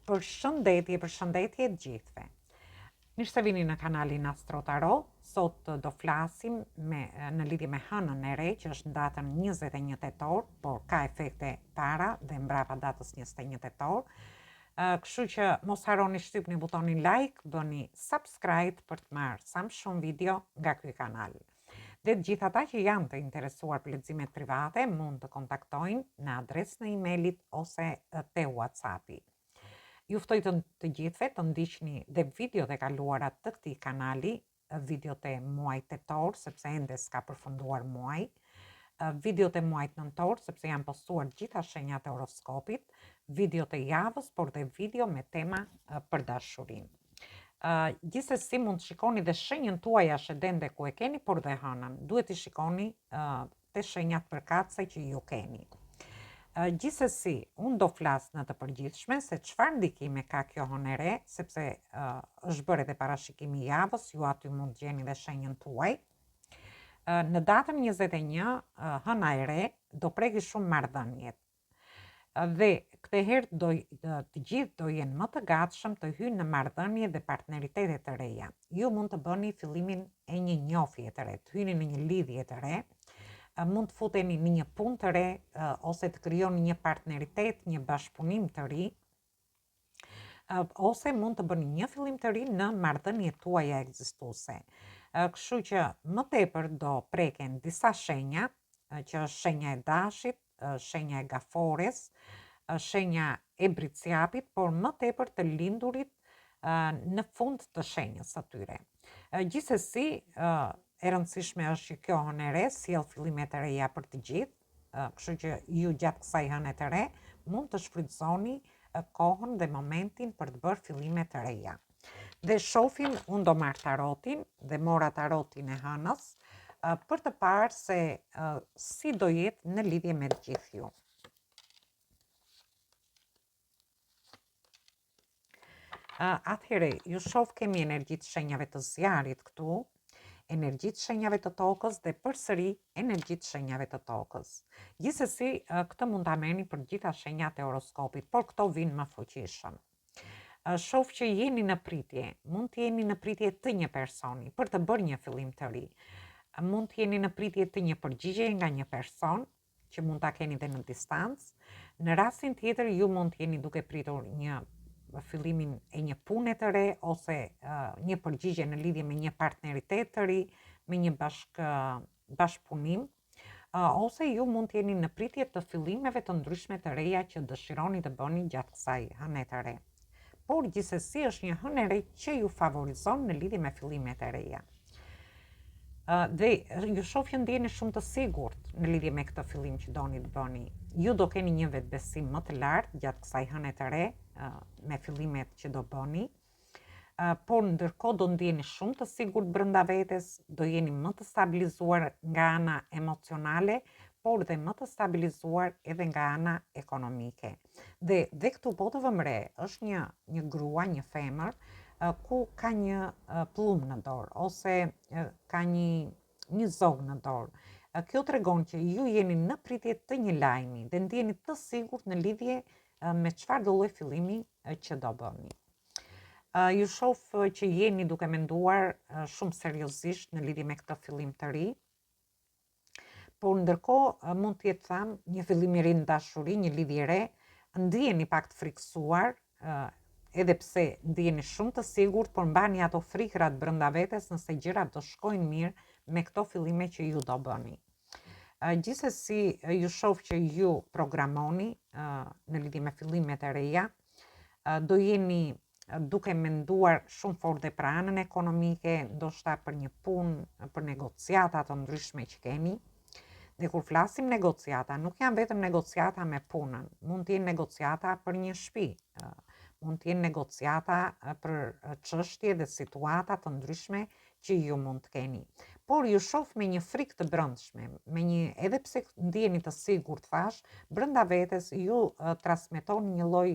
Përshëndetje të gjithëve. Mirë se vini në kanalin Astro Tarot. Sot do flasim në lidhje me hënën e re, që është në datën 21 tetor, por ka efekte para dhe mbrapa datës 21 tetor. Kështu që mos harroni shtypni butonin like, bëni subscribe për të marrë sa më shumë video nga ky kanal. Dhe të gjithë ata që janë të interesuar për leximet private mund të kontaktojnë në adresën e emailit ose te WhatsAppi. Ju ftoj të gjithëve të ndiqni dhe videot e kaluara të këtij kanali, videot e muajit tetor, sepse ende s'ka përfunduar muaji, videot e muajit nëntor, sepse janë postuar gjitha shenjat e horoskopit, videot e javës, por dhe video me tema për dashurinë. Gjithsesi mund të shikoni dhe shenjën tuaj ascendente ku e keni, por dhe hënën. Duhet i shikoni te shenjat përkatëse që ju keni. Gjithsesi, unë do flas në të përgjithshme se çfarë ndikime ka kjo hënë e re, sepse është bërë edhe parashikimi i javës, ju aty mund të gjeni dhe shenjën tuaj. Në datën 21, hëna e re do preki shumë marrëdhëniet. Dhe këtë herë të gjithë do jenë më të gatshëm të hynë në marrëdhënie dhe partneritete të reja. Ju mund të bëni fillimin e një njohje të re, të hyni në një lidhje të re, mund të futeni në një punë të re ose të krijoni një partneritet, një bashkëpunim të ri, ose mund të bëni një fillim të ri në marrëdhëniet tuaja ekzistuese. Kështu që më tepër do preken disa shenja, që është shenja e dashit, shenja e gafores, shenja e bricjapit, por më tepër të lindurit në fund të shenjës atyre. Gjithsesi, e rëndësishme është që kjo hënë e re sjell fillime të reja për të gjithë, kështu që ju gjatë kësaj hëne të re mund të shfrytëzoni kohën dhe momentin për të bërë fillime të reja. Dhe shohim, unë do marr tarotin dhe mora tarotin e hënës për të parë se si do jetë në lidhje me të gjithë ju. Atëherë, ju shoh kemi energjitë shenjave të zjarit këtu, energjitë shenjave të tokës dhe përsëri energjitë shenjave të tokës. Gjithsesi, këtë mund ta merrni për gjitha shenjat e horoskopit, por këto vinë më fuqishëm. Shoh që jeni në pritje, mund të jeni në pritje të një personi për të bërë një fillim të ri. Mund të jeni në pritje të një përgjigjeje nga një person që mund ta keni dhe në distancë. Në rastin tjetër, ju mund të jeni duke pritur një fillimin e një pune të re ose një përgjigje në lidhje me një partneritet të ri, me një bashkëpunim, ose ju mund të jeni në pritje të fillimeve të ndryshme të reja që dëshironi të bëni gjatë kësaj hëne të re. Por gjithsesi është një hënë e re që ju favorizon në lidhje me fillimet e reja. Dhe ju shoh që ndjeni shumë të sigurt në lidhje me këtë fillim që doni të bëni. Ju do keni një vetbesim më të lartë gjatë kësaj hëne të re me fillimet që do bëni, por ndërkohë do ndjeni shumë të sigurt brenda vetes, do jeni më të stabilizuar nga ana emocionale, por dhe më të stabilizuar edhe nga ana ekonomike. Dhe këtu po të vëmre është një grua, një femër, ku ka një plumb në dorë, ose ka një zogë në dorë. Kjo tregon që ju jeni në pritje të një lajmi dhe ndjeni të sigurt në lidhje me çfarë do lloj fillimi që do bëni. Ju shoh që jeni duke menduar shumë seriozisht në lidhje me këtë fillim të ri, por ndërkohë mund të jetë një fillim i ri në dashuri, një lidhje re, ndjeni pak të friksuar, edhe pse ndjeni shumë të sigurt, por mbani ato frikrat brenda vetes nëse gjërat do shkojnë mirë me këto fillime që ju do bëni. Gjithsesi, ju shoh që ju programoni në lidhje me fillimet e reja, do jeni duke menduar shumë fort dhe për anën ekonomike, ndoshta për një punë, për negociata të ndryshme që keni. Dhe kur flasim negociata, nuk janë vetëm negociata me punën, mund të jenë negociata për një shtëpi, mund të jenë negociata për çështje dhe situata të ndryshme që ju mund të keni. Por ju shoh me një frikë të brendshme, edhe pse ndjeni të sigurt thash, brenda vetes ju transmetoni një lloj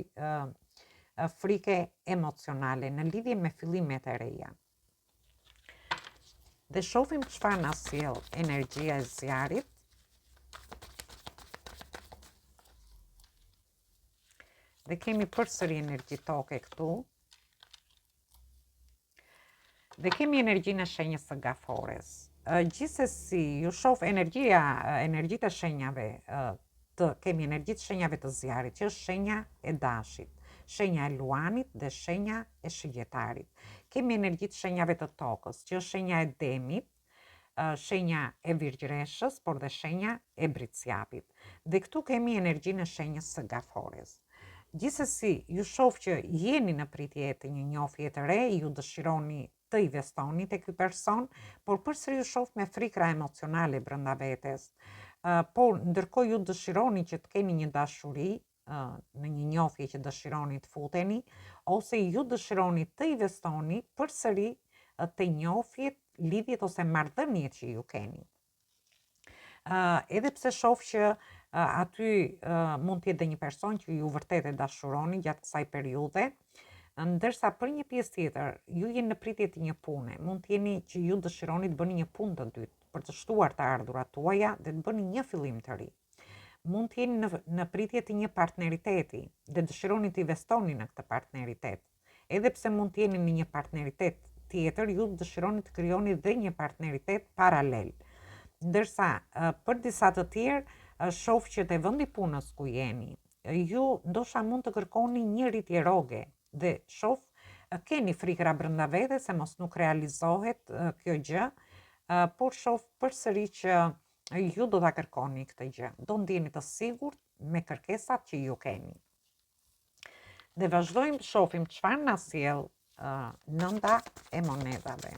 frike emocionale në lidhje me fillimet e reja. Dhe shohim çfarë na sjell energjia e zjarit. Dhe kemi përsëri energji toke këtu. Dhe kemi energjinë e shenjës së gafores. Gjithsesi, ju shoh energjitë e shenjave kemi energjitë shenjave të zjarit, që është shenja e dashit, shenja e luanit dhe shenja e shigjetarit. Kemi energjitë shenjave të tokës, që është shenja e demit, shenja e virgjreshës, por dhe shenja e britsjapit. Dhe këtu kemi energjinë e shenjës së gafores. Gjithsesi, ju shoh që jeni në pritje të një njofje të re, ju dëshironi të investoni te ky person, por përsëri ju shoh me frikra emocionale brenda vetes. Por ndërkohë ju dëshironi që të keni një dashuri, në një njofje që dëshironi të futeni, ose ju dëshironi të investoni përsëri të njofjet, lidhjet ose marrëdhëniet që ju keni. Edhe pse shoh që aty mund të jetë një person që ju vërtet e dashuroni gjatë kësaj periudhe, ndërsa për një pjesë tjetër, ju jeni në pritje të një pune, mund të jeni që ju dëshironi të bëni një punë të dytë, për të shtuar të ardhurat tuaja dhe të bëni një fillim të ri. Mund të jeni në pritje të një partneriteti dhe dëshironi të investoni në këtë partneritet. Edhe pse mund të jeni në një partneritet tjetër, ju dëshironi të krijoni dhe një partneritet paralel. Ndërsa për disa të tjerë, shoh që te vendi punës ku jeni, ju ndoshta mund të kërkoni një rritje rroge dhe shoh keni frikra brenda vetes se mos nuk realizohet kjo gjë, por shoh përsëri që ju do ta kërkoni këtë gjë. Do ndjeni të sigurt me kërkesat që ju keni. Dhe vazhdojmë të shohim çfarë na sjell nënda e monedhave.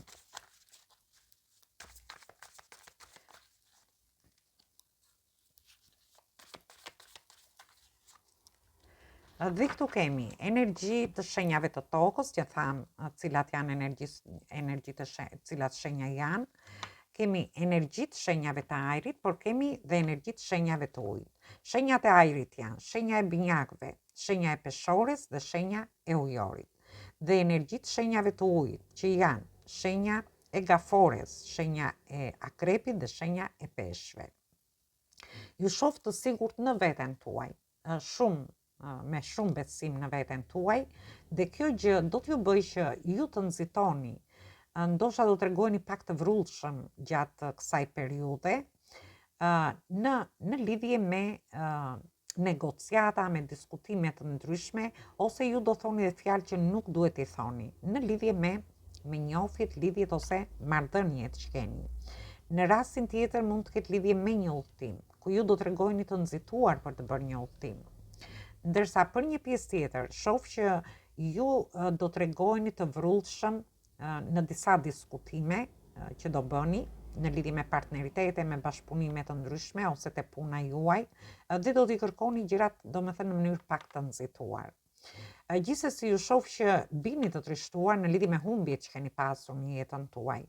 Dhe këtu kemi energji të shenjave të tokës, që thamë cilat janë energji të cilat shenja janë. Kemi energji të shenjave të ajrit, por kemi dhe energji të shenjave të ujit. Shenjat e ajrit janë shenja e binjakëve, shenja e peshores dhe shenja e ujorit. Dhe energji të shenjave të ujit, që janë shenja e gafores, shenja e akrepit dhe shenja e peshve. Ju shoh të sigurt në veten tuaj, me shumë besim në veten tuaj, dhe kjo gjë do t'ju bëjë që ju të nxitoni, ndoshta do t'regojeni pak të vrullshëm gjatë kësaj periudhe, në lidhje me negociata, me diskutime të ndryshme, ose ju do thoni dhe fjalë që nuk duhet i thoni, në lidhje me njofjet, lidhjet ose marrëdhëniet që keni. Në rastin tjetër mund të ketë lidhje me një udhtim, ku ju do t'regojeni të nxituar për të bërë një udhtim. Ndërsa për një pjesë tjetër, shoh që ju do t'regojeni të vrullshëm në disa diskutime që do bëni në lidhje me partneritete, me bashkëpunime të ndryshme ose te puna juaj, dhe do t'i kërkoni gjërat, domethënë në mënyrë pak të nxituar. Gjithsesi ju shoh që bini të trishtuar në lidhje me humbjet që keni pasur në jetën tuaj.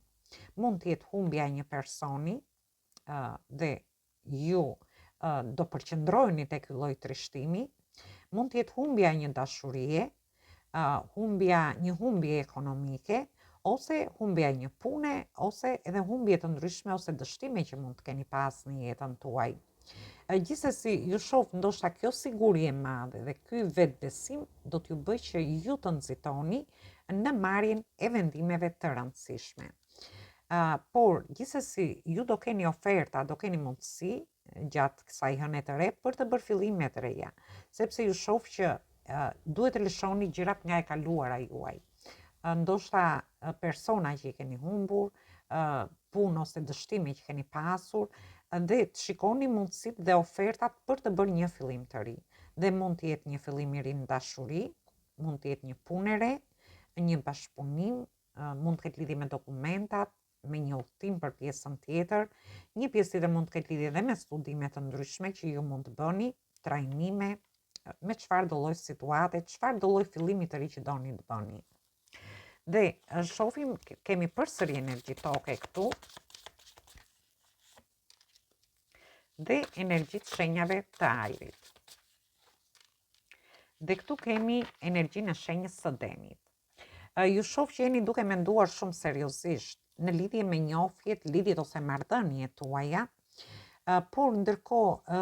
Mund të jetë humbja e një personi dhe ju do përqendroheni tek ky lloj trishtimi. Mund të jetë humbja e një dashurie, një humbje ekonomike, ose humbja e një pune, ose edhe humbje të ndryshme ose dështime që mund të keni pas në jetën tuaj. Gjithsesi, ju shoh ndoshta kjo siguri e madhe dhe ky vetbesim do t'ju bëjë që ju të nxitoni në marrjen e vendimeve të rëndësishme. Por gjithsesi, ju do keni oferta, do keni mundësi gjatë kësaj hëne të re për të bërë fillime të reja, sepse ju shoh që duhet të lëshoni gjërat nga e kaluara juaj. Ndoshta persona që i keni humbur, punë ose dështime që keni pasur, dhe të shikoni mundësitë dhe ofertat për të bërë një fillim të ri. Dhe mund të jetë një fillim i ri në dashuri, mund të jetë një punë e re, një bashkëpunim, mund të ketë lidhje me dokumentat, me një udhtim për pjesën tjetër. Një pjesë tjetër mund të ketë lidhje dhe me studime të ndryshme që ju mund të bëni, trajnime, me çfarë do lloj situate, çfarë do lloj fillimi të ri që doni të bëni. Dhe shohim, kemi përsëri energji toke këtu, dhe energji të shenjave të ajrit. Dhe këtu kemi energjinë e shenjës së demit. Ju shoh që jeni duke menduar shumë seriozisht në lidhje me njofjet, lidhjet ose marrëdhëniet tuaja, por ndërkohë,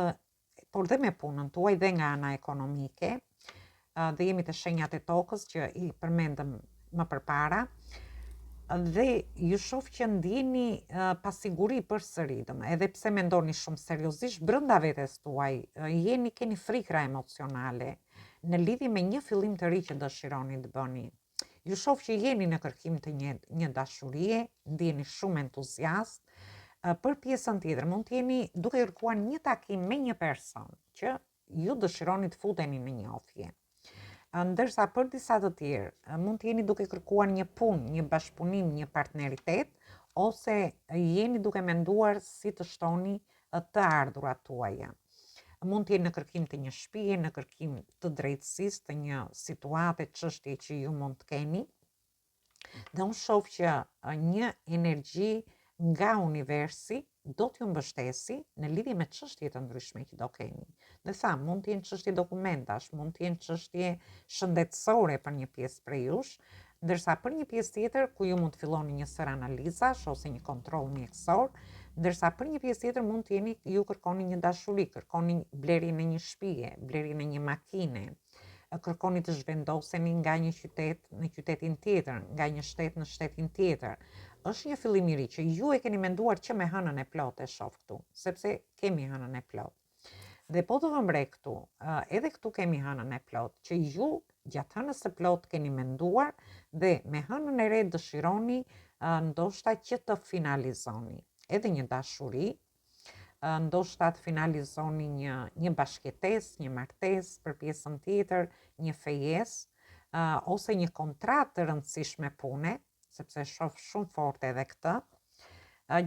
por dhe me punën tuaj dhe nga ana ekonomike, dhe jemi të shenjat e tokës që i përmendëm më përpara. Dhe ju shoh që ndjeni pasiguri përsëri, edhe pse mendoni shumë seriozisht brenda vetes tuaj, keni frikra emocionale në lidhje me një fillim të ri që dëshironi të bëni. Ju shoh që jeni në kërkim të një dashurie, ndjeni shumë entuziast. Për pjesën tjetër, mund të jeni duke kërkuar një takim me një person që ju dëshironi të futeni në njohje. Ndërsa për disa të tjerë, mund të jeni duke kërkuar një punë, një bashkëpunim, një partneritet, ose jeni duke menduar si të shtoni të ardhurat tuaja. Mund të jeni në kërkim të një shtëpie, në kërkim të drejtësisë, të një situate, çështje që ju mund të keni. Dhe unë shoh që një energji nga universi do t'ju mbështesi në lidhje me çështje të ndryshme që do keni. Dhe mund të jenë çështje dokumentash, mund të jenë çështje shëndetësore për një pjesë prej jush, ndërsa për një pjesë tjetër ku ju mund të filloni një sër analizash ose një kontroll mjekësor, ndërsa për një pjesë tjetër mund të jeni ju kërkoni një dashuri, kërkoni blerjen e një shtëpie, blerjen e një makine, kërkoni të zhvendoseni nga një qytet në qytetin tjetër, nga një shtet në shtetin tjetër. Është një fillim i ri që ju e keni menduar që me hënën e plotë e shoh këtu, sepse kemi hënën e plotë. Dhe po të vëmre këtu, edhe këtu kemi hënën e plotë, që ju gjatë hënës së plotë keni menduar dhe me hënën e re dëshironi ndoshta që të finalizoni edhe një dashuri, ndoshta të finalizoni një bashkëtesë, një martesë, për pjesën tjetër, një fejesë, ose një kontratë të rëndësishme pune, sepse shoh shumë forte edhe këtë.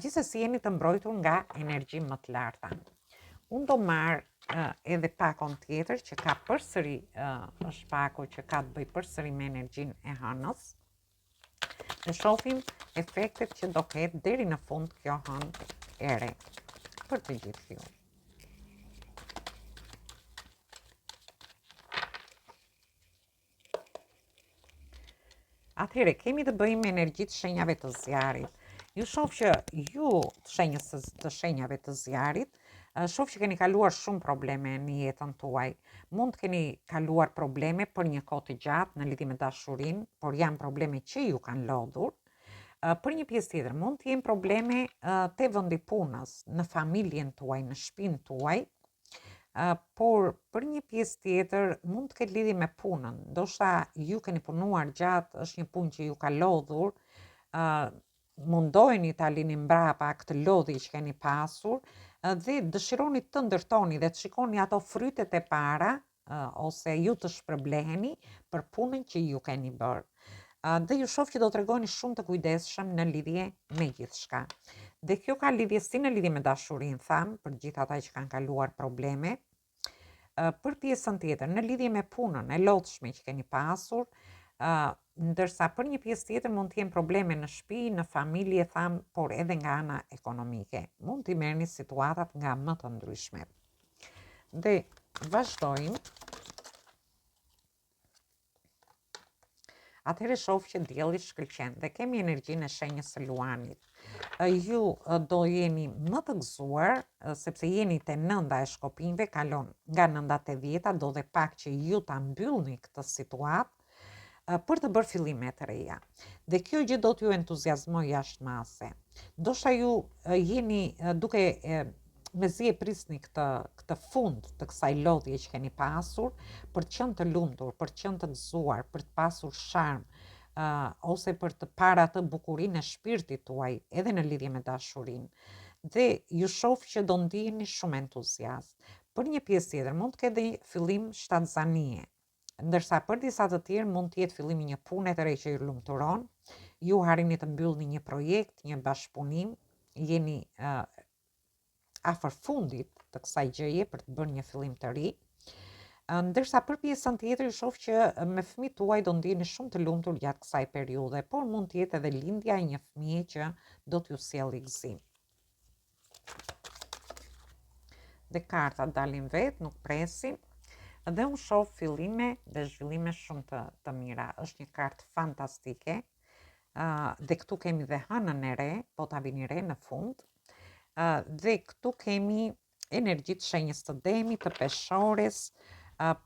Gjithsesi jeni të mbrojtur nga energji më të larta. Unë do marr edhe pakon tjetër që ka përsëri, është paku që ka të bëj përsëri me energjinë e hënës. Dhe shohim efektet që do ketë deri në fund kjo hënë e re për të gjithë ju. Atëherë, kemi të bëjmë me energjitë shenjave të zjarit. Ju shoh që ju të shenjave të zjarit, shoh që keni kaluar shumë probleme në jetën tuaj. Mund të keni kaluar probleme për një kohë të gjatë në lidhje me dashurinë, por janë probleme që ju kanë lodhur. Për një pjesë tjetër, mund të jenë probleme te vendi punës, në familjen tuaj, në shtëpinë tuaj. Por për një pjesë tjetër mund të ketë lidhje me punën. Ndoshta ju keni punuar gjatë, është një punë që ju ka lodhur, mundoheni ta lini mbrapa këtë lodhje që keni pasur dhe dëshironi të ndërtoni dhe të shikoni ato frytet e para ose ju të shpërbleheni për punën që ju keni bërë. Dhe ju shoh që do të regoni shumë të kujdesshëm në lidhje me gjithçka. Dhe kjo ka lidhje si në lidhje me dashurinë, tham, për gjithë ata që kanë kaluar probleme. Për pjesën tjetër, në lidhje me punën e lodhshme që keni pasur, ndërsa për një pjesë tjetër mund të jenë probleme në shtëpi, në familje, tham, por edhe nga ana ekonomike. Mund t'i merrni situatat nga më të ndryshmet. Dhe vazhdojmë. Atëherë shoh që dielli shkëlqen dhe kemi energjinë e shenjës së luanit. Ju do jeni më të gëzuar, sepse jeni te nënda e shkopinjve, kalon nga nëndat e 10, do dhe pak që ju ta mbyllni këtë situatë për të bërë fillime të reja. Dhe kjo gjë do t'ju entuziazmoj jashtëmase. Ndoshta ju jeni duke mezi e prisni këtë fund të kësaj lodhje që keni pasur, për të qenë të lumtur, për të qenë të gëzuar, për të pasur sharm, ose për të parë atë bukurinë e shpirtit tuaj edhe në lidhje me dashurinë. Dhe ju shoh që do ndiheni shumë entuziast. Për një pjesë tjetër mund të ketë fillim shtatzanie, ndërsa për disa të tjerë mund të jetë fillimi një pune të re që ju lumturon, ju harrini të mbyllni një projekt, një bashkëpunim, jeni afër fundit të kësaj gjëje për të bërë një fillim të ri. Ndërsa për pjesën tjetër ju shoh që me fëmijët tuaj do ndiheni shumë të lumtur gjatë kësaj periudhe, por mund të jetë edhe lindja e një fëmie që do t'ju sjellë gëzim. Dhe kartat dalin vetë, nuk presin. Dhe unë shoh fillime dhe zhvillime shumë të mira. Është një kartë fantastike. Dhe këtu kemi dhe hënën e re, po ta vini re në fund. Dhe këtu kemi energjitë shenjës të Demit, të Peshores,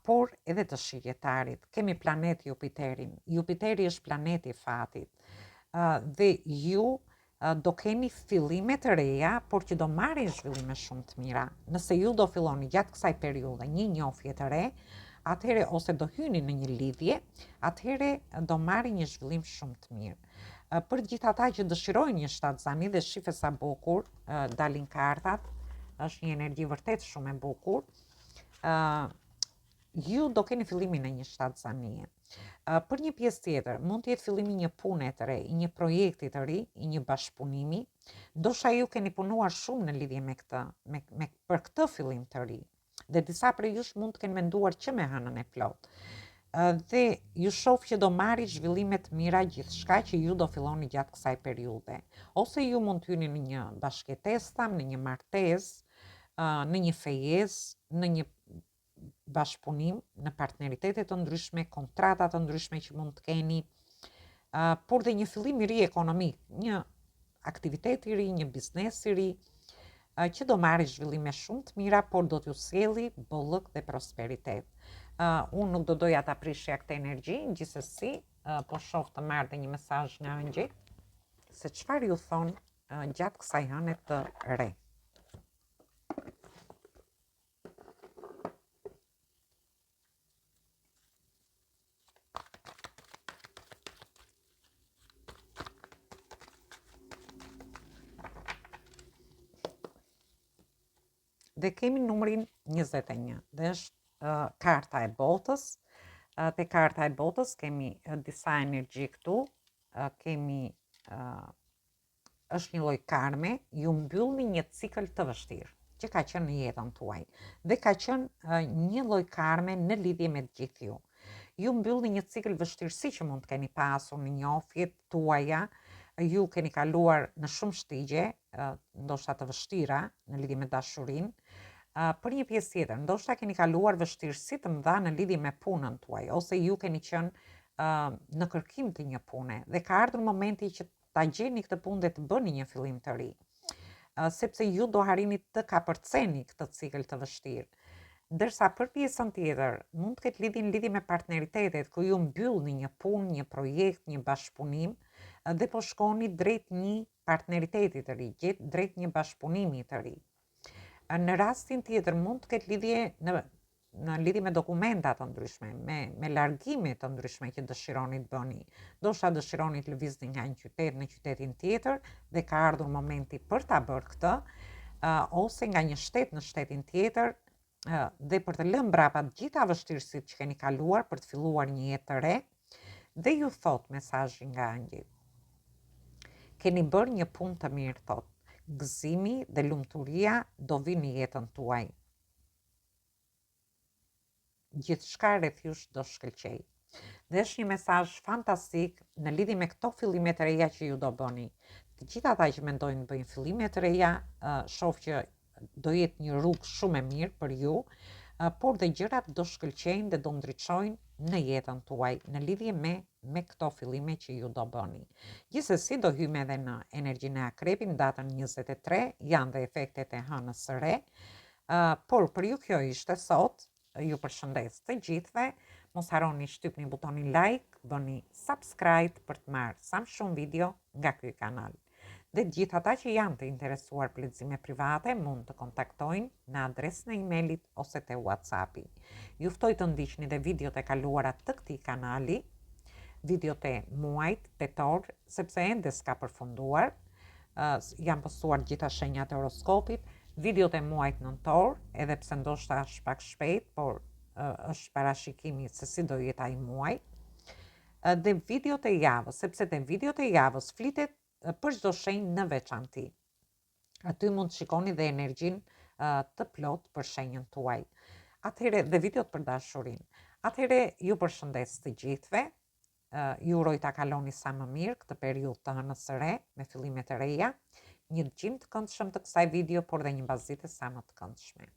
por edhe të shijetarit. Kemi planet Jupiterin. Jupiteri është planeti i fatit. Dhe ju do keni fillime të reja, por që do marrin zhvillime shumë të mira. Nëse ju do filloni gjatë kësaj periudhe një njohje të re, atëhere ose do hyni në një lidhje, atëhere do marrin një zhvillim shumë të mirë. Për gjithë ata që dëshirojnë një shtatzani dhe shife sa bukur, dalin kartat, është një energji vërtet shumë e bukur, ju do keni fillimin e një shtatzanie. Për një pjesë tjetër, mund të jetë fillimi një pune të re, një projekti të ri, një bashkëpunimi, ndoshta ju keni punuar shumë në lidhje me këtë, për këtë fillim të ri. Dhe disa prej jush mund të kenë menduar që me hënën e plot. Dhe ju shoh që do marri zhvillime të mira gjithçka që ju do filloni gjatë kësaj periudhe. Ose ju mund të hyni në një bashkëtesë, në një martesë, në një fejesë, në një bashkëpunim, në partneritete të ndryshme, kontrata të ndryshme që mund të keni, por dhe një fillim i ri ekonomik, një aktivitet i ri, një biznes i ri, që do marrë zhvillime shumë të mira, por do t'ju sjellë bollëk dhe prosperitet. Unë nuk do doja ta prishja këtë energji, gjithsesi, po shoh të marr dhe një mesazh nga angjëjt, se çfarë ju thon gjatë kësaj hëne të re. Dhe kemi numrin 21, dhe është karta e botës. Te karta e botës kemi disa energji këtu, kemi është një lloj karme, ju mbyllni një cikël të vështirë që ka qenë në jetën tuaj dhe ka qenë një lloj karme në lidhje me të gjithë ju. Ju mbyllni një cikël vështirësi që mund të keni pasur në njohjet tuaja, ju keni kaluar në shumë shtigje, ndoshta të vështira në lidhje me dashurinë. Për një pjesë tjetër, ndoshta keni kaluar vështirësi të mëdha në lidhje me punën tuaj, ose ju keni qenë në kërkim të një pune dhe ka ardhur momenti që ta gjeni këtë punë dhe të bëni një fillim të ri. Sepse ju do harrini të kapërceni këtë cikël të vështirë. Ndërsa për pjesën tjetër, mund të ketë lidhje me partneritetet, ku ju mbyllni një punë, një projekt, një bashkëpunim dhe po shkoni drejt një partneriteti të ri, drejt një bashkëpunimi të ri. Në rastin tjetër mund të ketë lidhje në lidhje me dokumenta të ndryshme, me largime të ndryshme që dëshironi të bëni. Ndoshta dëshironi të lëvizni nga një qytet në qytetin tjetër dhe ka ardhur momenti për ta bërë këtë, ose nga një shtet në shtetin tjetër, dhe për të lënë mbrapa të gjitha vështirësitë që keni kaluar për të filluar një jetë të re, dhe ju thot mesazhi nga angjëjt. Keni bërë një punë të mirë, thot. Gëzimi dhe lumturia do vinë në jetën tuaj. Gjithçka rreth jush do shkëlqej. Dhe është një mesazh fantastik në lidhje me këto fillime të reja që ju do bëni. Të gjithë ata që mendojnë të bëjnë fillime të reja, shoh që do jetë një rrugë shumë e mirë për ju, por dhe gjërat do shkëlqejnë dhe do ndriçojnë në jetën tuaj, në lidhje me këto fillime që ju do bëni. Gjithsesi do hyjmë edhe në energjinë e Akrepit, datën 23, janë dhe efektet e hënës së re, por për ju kjo ishte sot. Ju përshëndes të gjithëve, mos harroni shtypni butonin like, bëni subscribe për të marrë sa më shumë video nga ky kanal. Dhe gjithë ata që janë të interesuar për lexime private mund të kontaktojnë në adresën e emailit ose te WhatsAppi. Ju ftoj të ndiqni dhe videot e kaluara të këtij kanali, videot e muajit tetor, sepse ende s'ka përfunduar. Janë postuar gjitha shenjat e horoskopit, videot e muajit nëntor, edhe pse ndoshta është pak shpejt, por është parashikimi se si do jetë ai muaj. Dhe videot e javës, sepse te videot e javës flitet për çdo shenjë në veçanti. Aty mund të shikoni dhe energjinë të plot për shenjën tuaj. Atëherë dhe videot për dashurinë. Atëherë ju përshëndes të gjithëve. Ju uroj ta kaloni sa më mirë këtë periudhë të hënës së re me fillime të reja. Një dëgjim të këndshëm të kësaj video, por dhe një mbazdite sa më të këndshme.